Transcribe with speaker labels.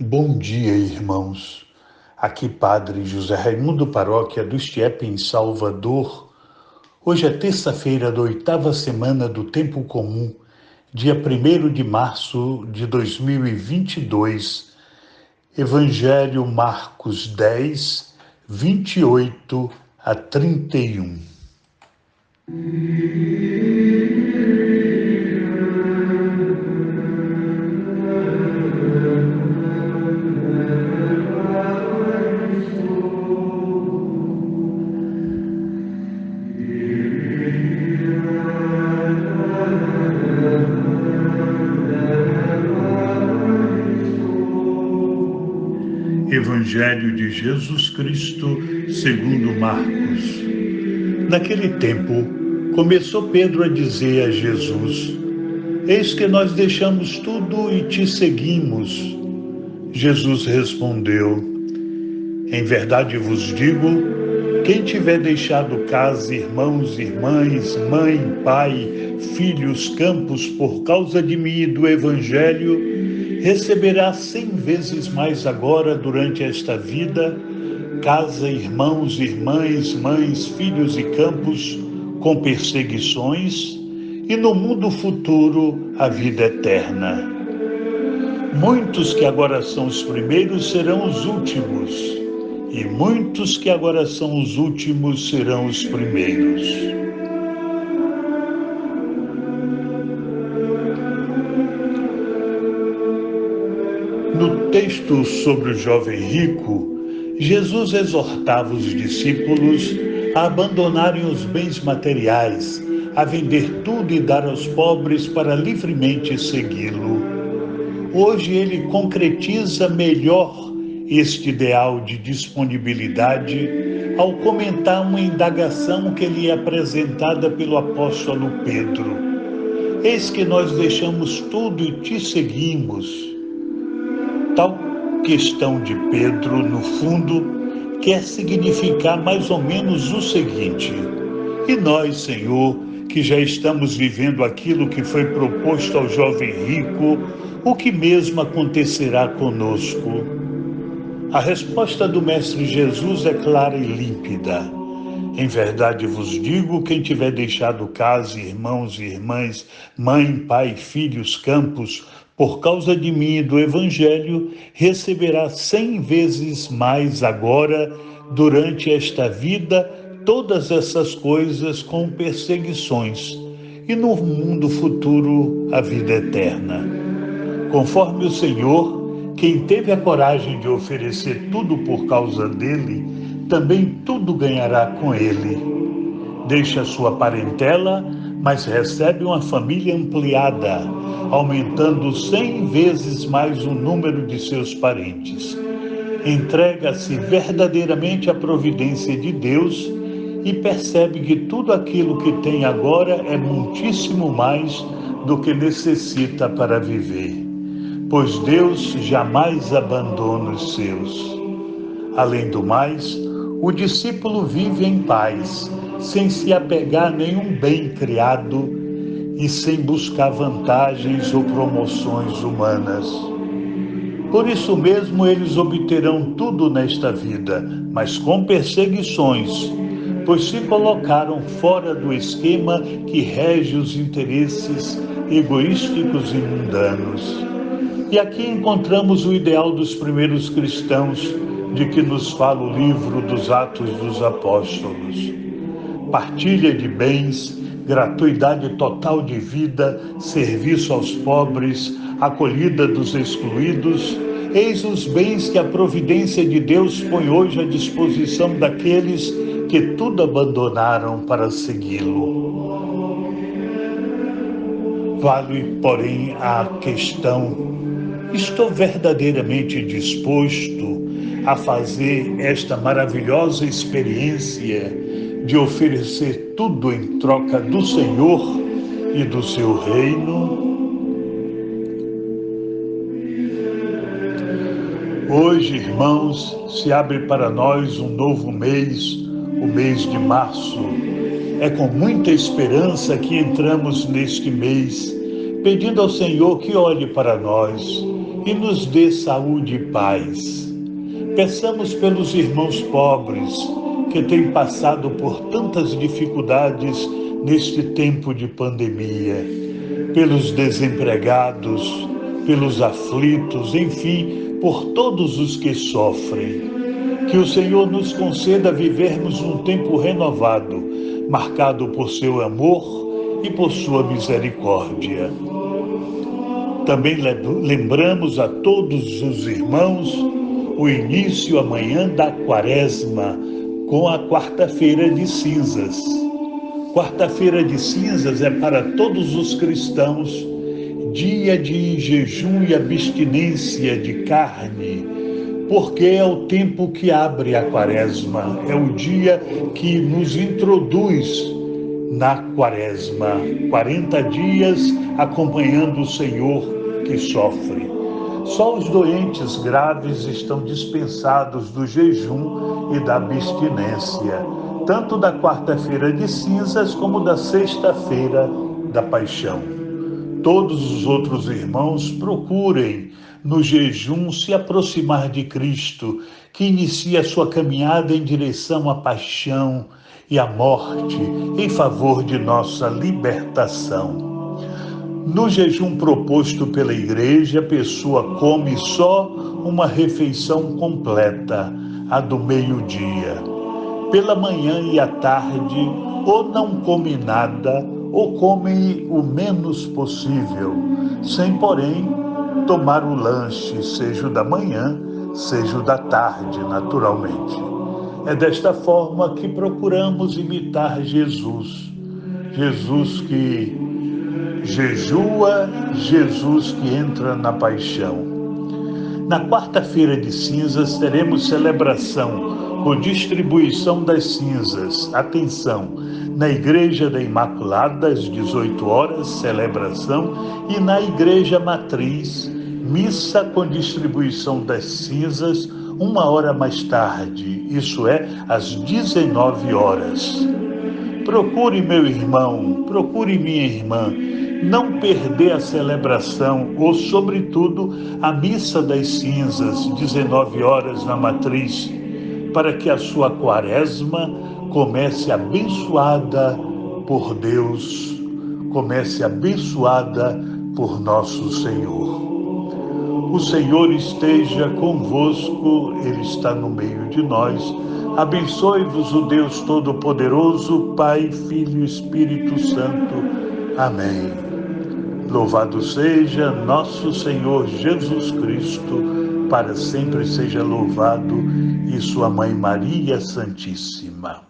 Speaker 1: Bom dia, irmãos. Aqui, Padre José Raimundo, paróquia do Estiep, em Salvador. Hoje é terça-feira da 8ª semana do Tempo Comum, dia 1º de março de 2022. Evangelho Marcos 10, 28 a 31. Evangelho de Jesus Cristo, segundo Marcos. Naquele tempo, começou Pedro a dizer a Jesus: Eis que nós deixamos tudo e te seguimos. Jesus respondeu: Em verdade vos digo, quem tiver deixado casa, irmãos, irmãs, mãe, pai, filhos, campos, por causa de mim e do Evangelho, receberá 100 vezes mais agora durante esta vida, casa, irmãos, irmãs, mães, filhos e campos, com perseguições, e no mundo futuro a vida eterna. Muitos que agora são os primeiros serão os últimos, e muitos que agora são os últimos serão os primeiros. No texto sobre o jovem rico, Jesus exortava os discípulos a abandonarem os bens materiais, a vender tudo e dar aos pobres para livremente segui-lo. Hoje ele concretiza melhor este ideal de disponibilidade ao comentar uma indagação que lhe é apresentada pelo apóstolo Pedro. Eis que nós deixamos tudo e te seguimos. Tal questão de Pedro, no fundo, quer significar mais ou menos o seguinte: e nós, Senhor, que já estamos vivendo aquilo que foi proposto ao jovem rico, o que mesmo acontecerá conosco? A resposta do Mestre Jesus é clara e límpida. Em verdade vos digo, quem tiver deixado casa, irmãos e irmãs, mãe, pai, filhos, campos, por causa de mim e do Evangelho, receberá 100 vezes mais agora, durante esta vida, todas essas coisas com perseguições, e no mundo futuro a vida eterna. Conforme o Senhor, quem teve a coragem de oferecer tudo por causa dele, também tudo ganhará com ele. Deixa sua parentela, mas recebe uma família ampliada, aumentando 100 vezes mais o número de seus parentes. Entrega-se verdadeiramente à providência de Deus e percebe que tudo aquilo que tem agora é muitíssimo mais do que necessita para viver, pois Deus jamais abandona os seus. Além do mais, o discípulo vive em paz, sem se apegar a nenhum bem criado e sem buscar vantagens ou promoções humanas. Por isso mesmo eles obterão tudo nesta vida, mas com perseguições, pois se colocaram fora do esquema que rege os interesses egoísticos e mundanos. E aqui encontramos o ideal dos primeiros cristãos, de que nos fala o livro dos Atos dos Apóstolos. Partilha de bens, gratuidade total de vida, serviço aos pobres, acolhida dos excluídos, eis os bens que a providência de Deus põe hoje à disposição daqueles que tudo abandonaram para segui-lo. Vale, porém, a questão: estou verdadeiramente disposto a fazer esta maravilhosa experiência de oferecer tudo em troca do Senhor e do seu reino? Hoje, irmãos, se abre para nós um novo mês, o mês de março. É com muita esperança que entramos neste mês, pedindo ao Senhor que olhe para nós e nos dê saúde e paz. Peçamos pelos irmãos pobres que têm passado por tantas dificuldades neste tempo de pandemia, pelos desempregados, pelos aflitos, enfim, por todos os que sofrem. Que o Senhor nos conceda vivermos um tempo renovado, marcado por seu amor e por sua misericórdia. Também lembramos a todos os irmãos o início amanhã da Quaresma, com a Quarta-feira de Cinzas. Quarta-feira de Cinzas é para todos os cristãos dia de jejum e abstinência de carne, porque é o tempo que abre a Quaresma, é o dia que nos introduz na Quaresma, 40 dias acompanhando o Senhor que sofre. Só os doentes graves estão dispensados do jejum e da abstinência, tanto da Quarta-feira de Cinzas como da Sexta-feira da Paixão. Todos os outros irmãos procurem, no jejum, se aproximar de Cristo, que inicia sua caminhada em direção à paixão e à morte, em favor de nossa libertação. No jejum proposto pela Igreja, a pessoa come só uma refeição completa, a do meio-dia. Pela manhã e à tarde, ou não come nada, ou come o menos possível, sem, porém, tomar o lanche, seja o da manhã, seja o da tarde, naturalmente. É desta forma que procuramos imitar Jesus. Jesus que jejua, Jesus que entra na paixão. Na Quarta-feira de Cinzas teremos celebração com distribuição das cinzas. Atenção! Na Igreja da Imaculada, às 18 horas, celebração, e na Igreja Matriz, missa com distribuição das cinzas, 1 hora mais tarde, isso é, às 19 horas. Procure, meu irmão, procure, minha irmã, não perder a celebração ou, sobretudo, a missa das cinzas, 19 horas na Matriz, para que a sua Quaresma comece abençoada por Deus, comece abençoada por nosso Senhor. O Senhor esteja convosco, Ele está no meio de nós. Abençoe-vos o Deus Todo-Poderoso, Pai, Filho e Espírito Santo. Amém. Louvado seja nosso Senhor Jesus Cristo, para sempre seja louvado, e sua Mãe Maria Santíssima.